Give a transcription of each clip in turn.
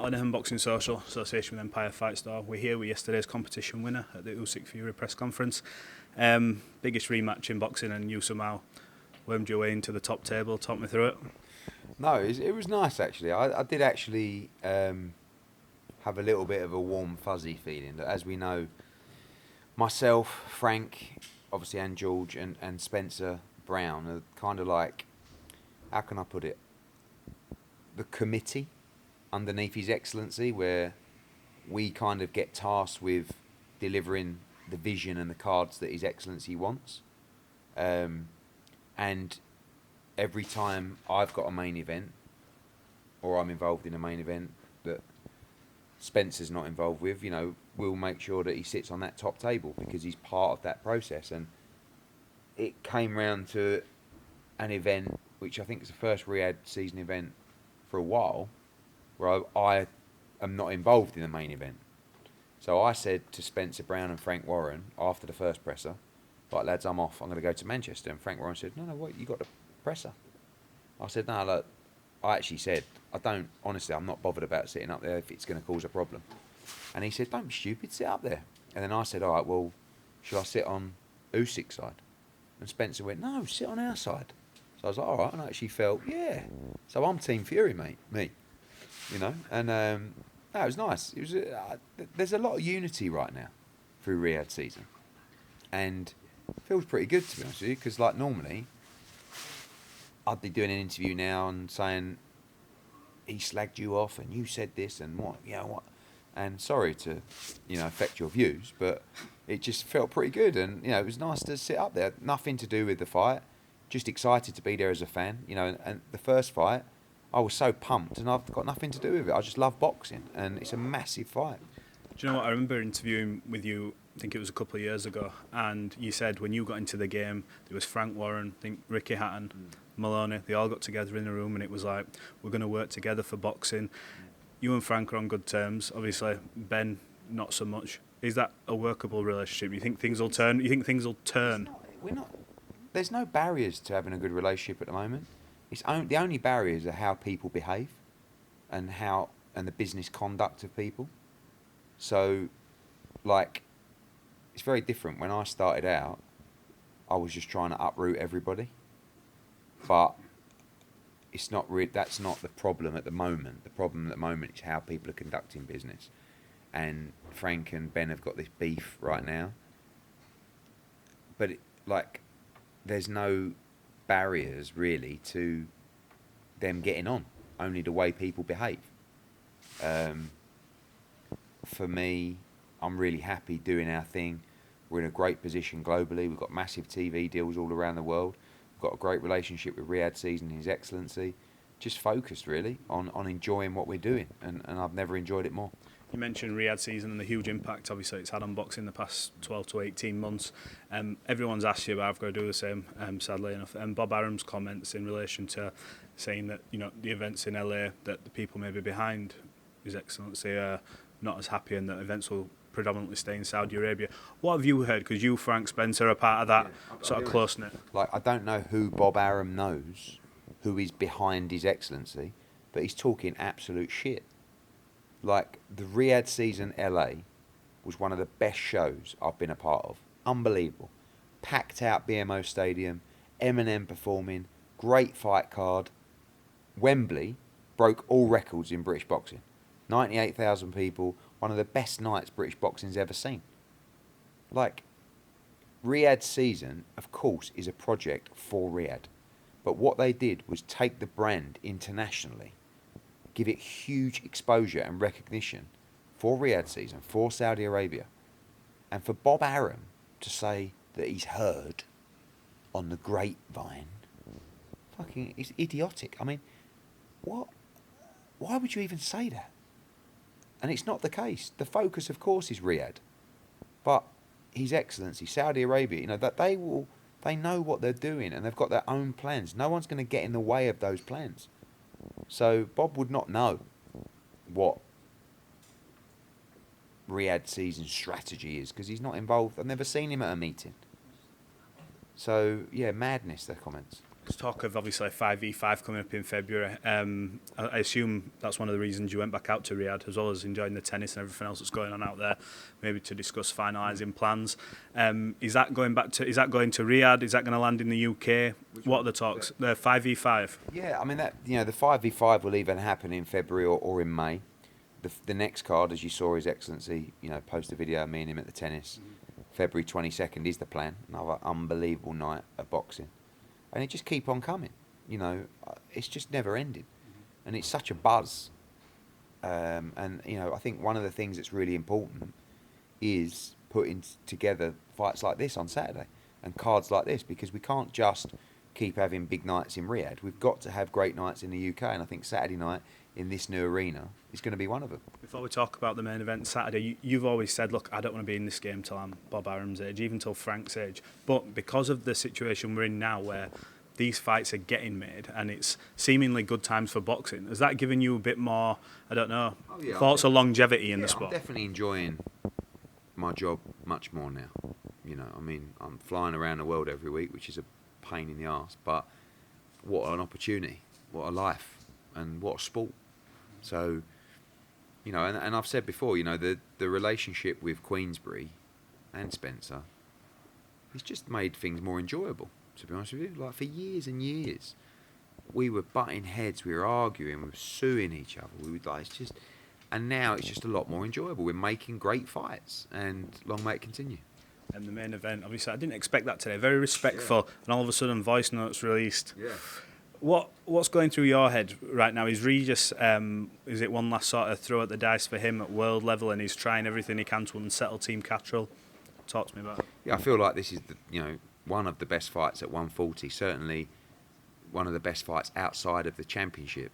Lenihan Boxing Social, association with Empire Fight Store. We're here with yesterday's competition winner at the Usyk Fury press conference. Biggest rematch in boxing, and you somehow wormed your way into the top table. Talk me through it. No, it was nice actually. I did actually have a little bit of a warm, fuzzy feeling. As we know, myself, Frank, obviously, and George and Spencer Brown are kind of like, how can I put it, the committee underneath His Excellency, where we kind of get tasked with delivering the vision and the cards that His Excellency wants. And every time I've got a main event, or I'm involved in a main event that Spencer's not involved with, you know, we'll make sure that he sits on that top table because he's part of that process. And it came round to an event, which I think is the first Riyadh season event for a while, where I am not involved in the main event. So I said to Spencer Brown and Frank Warren after the first presser, right lads, I'm off, I'm going to go to Manchester. And Frank Warren said, no, what, you got the presser? I said, no, look, I actually said, honestly, I'm not bothered about sitting up there if it's going to cause a problem. And he said, don't be stupid, sit up there. And then I said, all right, well, should I sit on Usyk's side? And Spencer went, no, sit on our side. So I was like, all right, and I actually felt, yeah. So I'm Team Fury, mate, me. You know, and no, it was nice. It was. There's a lot of unity right now through Riyadh season, and it feels pretty good, to be honest with you. Because like normally, I'd be doing an interview now and saying he slagged you off and you said this and what, you know what. And sorry to, you know, affect your views, but it just felt pretty good, and you know, it was nice to sit up there. Nothing to do with the fight, just excited to be there as a fan. You know, and the first fight, I was so pumped, and I've got nothing to do with it. I just love boxing, and it's a massive fight. Do you know what? I remember interviewing with you, I think it was a couple of years ago, and you said when you got into the game, there was Frank Warren, I think Ricky Hatton, Maloney, they all got together in a room, and it was like, we're going to work together for boxing. You and Frank are on good terms. Obviously, Ben, not so much. Is that a workable relationship? You think things will turn? We're not. There's no barriers to having a good relationship at the moment. The only barriers are how people behave, and the business conduct of people. So, like, it's very different. When I started out, I was just trying to uproot everybody, but it's not really. That's not the problem at the moment. The problem at the moment is how people are conducting business, and Frank and Ben have got this beef right now. But there's no barriers really to them getting on, only the way people behave. For me, I'm really happy doing our thing. We're in a great position globally. We've got massive TV deals all around the world. We've got a great relationship with Riyadh Season, His Excellency. Just focused really on enjoying what we're doing, and I've never enjoyed it more. You mentioned Riyadh season and the huge impact obviously it's had on boxing the past 12 to 18 months. Everyone's asked you, but I've got to do the same, sadly enough. Bob Arum's comments in relation to saying that, you know, the events in LA, that the people maybe behind His Excellency are not as happy, and that events will predominantly stay in Saudi Arabia. What have you heard? Because you, Frank, Spencer, are part of that sort of close-knit. Like, I don't know who Bob Arum knows, who is behind His Excellency, but he's talking absolute shit. Like, the Riyadh season LA was one of the best shows I've been a part of. Unbelievable. Packed out BMO Stadium, Eminem performing, great fight card. Wembley broke all records in British boxing. 98,000 people, one of the best nights British boxing's ever seen. Like, Riyadh season, of course, is a project for Riyadh. But what they did was take the brand internationally, give it huge exposure and recognition for Riyadh season, for Saudi Arabia. And for Bob Arum to say that he's heard on the grapevine, fucking, it's idiotic. I mean, what? Why would you even say that? And it's not the case. The focus, of course, is Riyadh. But His Excellency, Saudi Arabia, you know, that they know what they're doing, and they've got their own plans. No one's going to get in the way of those plans. So Bob would not know what Riyadh season strategy is, because he's not involved. I've never seen him at a meeting. So, yeah, madness, their comments. There's talk of obviously a 5v5 coming up in February. I assume that's one of the reasons you went back out to Riyadh, as well as enjoying the tennis and everything else that's going on out there, maybe to discuss finalising plans. Is that going to Riyadh? Is that going to land in the UK? What are the talks? The 5v5? Yeah, I mean, that, the 5v5 will either happen in February or in May. The next card, as you saw His Excellency, post a video of me and him at the tennis. February 22nd is the plan. Another unbelievable night of boxing. And it just keep on coming. It's just never ending. And it's such a buzz. I think one of the things that's really important is putting together fights like this on Saturday and cards like this, because we can't just keep having big nights in Riyadh. We've got to have great nights in the UK, and I think Saturday night in this new arena is going to be one of them. Before we talk about the main event Saturday, you've always said, look, I don't want to be in this game till I'm Bob Arum's age, even till Frank's age. But because of the situation we're in now, where these fights are getting made and it's seemingly good times for boxing, has that given you a bit more, thoughts of longevity in the sport? I'm definitely enjoying my job much more now. I'm flying around the world every week, which is a pain in the arse, but what an opportunity, what a life, and what a sport. So, and I've said before, the relationship with Queensberry and Spencer has just made things more enjoyable, to be honest with you. Like, for years and years, we were butting heads, we were arguing, we were suing each other, and now it's just a lot more enjoyable. We're making great fights, and long may it continue. And the main event, obviously, I didn't expect that today. Very respectful, and all of a sudden, voice notes released. Yeah. What's going through your head right now? Is Regis, is it one last sort of throw at the dice for him at world level, and he's trying everything he can to unsettle Team Catterall? Talk to me about it. Yeah, I feel like this is one of the best fights at 140. Certainly, one of the best fights outside of the championship.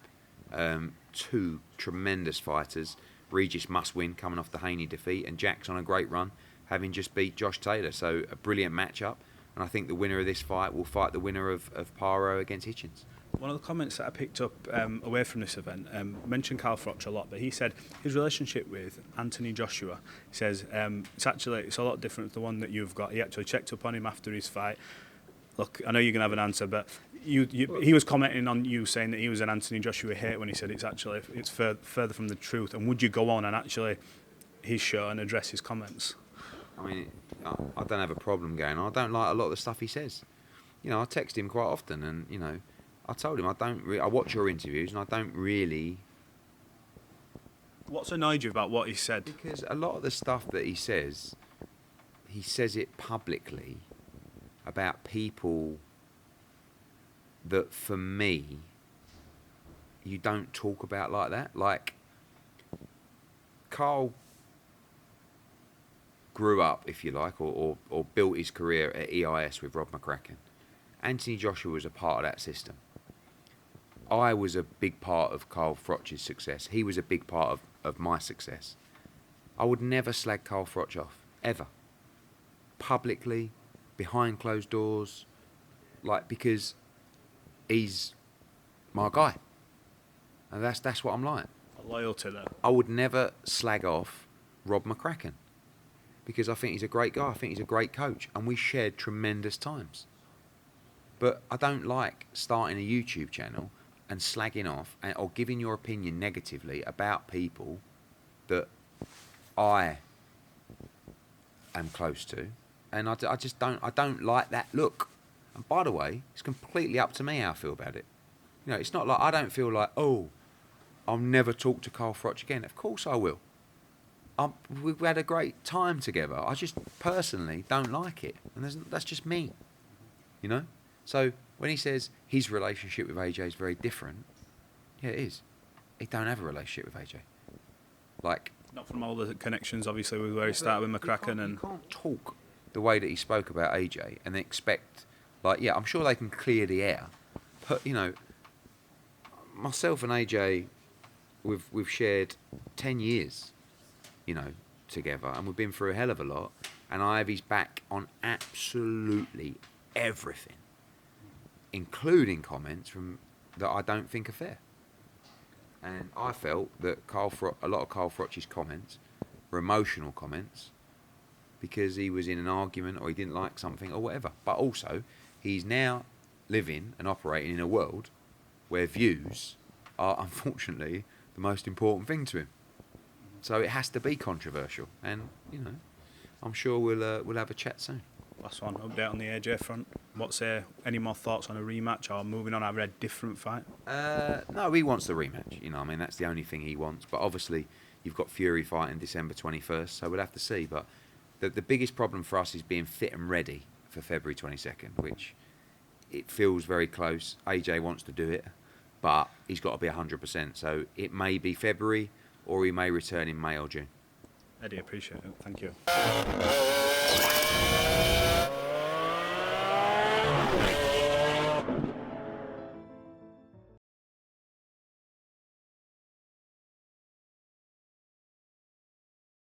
Two tremendous fighters. Regis must win, coming off the Haney defeat, and Jack's on a great run, having just beat Josh Taylor. So a brilliant matchup, and I think the winner of this fight will fight the winner of Paro against Hitchens. One of the comments that I picked up away from this event mentioned Carl Froch a lot, but he said his relationship with Anthony Joshua, he says it's a lot different to the one that you've got. He actually checked up on him after his fight. Look, I know you're going to have an answer, but he was commenting on you saying that he was an Anthony Joshua hate when he said it's further from the truth. And would you go on and actually his show and address his comments? I mean, I don't have a problem going on. I don't like a lot of the stuff he says. I text him quite often, and I told him I watch your interviews, and I don't really. What's annoyed you about what he said? Because a lot of the stuff that he says it publicly about people that, for me, you don't talk about like that. Like, Carl grew up, if you like, or built his career at EIS with Rob McCracken. Anthony Joshua was a part of that system. I was a big part of Carl Froch's success. He was a big part of my success. I would never slag Carl Froch off, ever. Publicly, behind closed doors, because he's my guy. And that's what I'm like. A loyalty there. I would never slag off Rob McCracken, because I think he's a great guy. I think he's a great coach, and we shared tremendous times. But I don't like starting a YouTube channel and slagging off or giving your opinion negatively about people that I am close to. And I just don't like that look. And by the way, it's completely up to me how I feel about it. It's not like I don't feel like, I'll never talk to Carl Froch again. Of course I will. We've had a great time together. I just personally don't like it. And that's just me. So when he says his relationship with AJ is very different, yeah, it is. He don't have a relationship with AJ. Not from all the connections, obviously, with where he started with McCracken. You can't talk the way that he spoke about AJ and expect, I'm sure they can clear the air. But, myself and AJ, we've shared 10 years, together, and we've been through a hell of a lot, and I have his back on absolutely everything, including comments that I don't think are fair. And I felt that a lot of Carl Froch's comments were emotional comments because he was in an argument or he didn't like something or whatever. But also, he's now living and operating in a world where views are unfortunately the most important thing to him. So it has to be controversial, and I'm sure we'll have a chat soon. Last one, update on the AJ front. What's any more thoughts on a rematch or moving on? I read different fight. No, he wants the rematch. That's the only thing he wants. But obviously, you've got Fury fighting December 21st, so we'll have to see. But the biggest problem for us is being fit and ready for February 22nd, which it feels very close. AJ wants to do it, but he's got to be 100%. So it may be February, or he may return in May or June. Eddie, appreciate it. Thank you.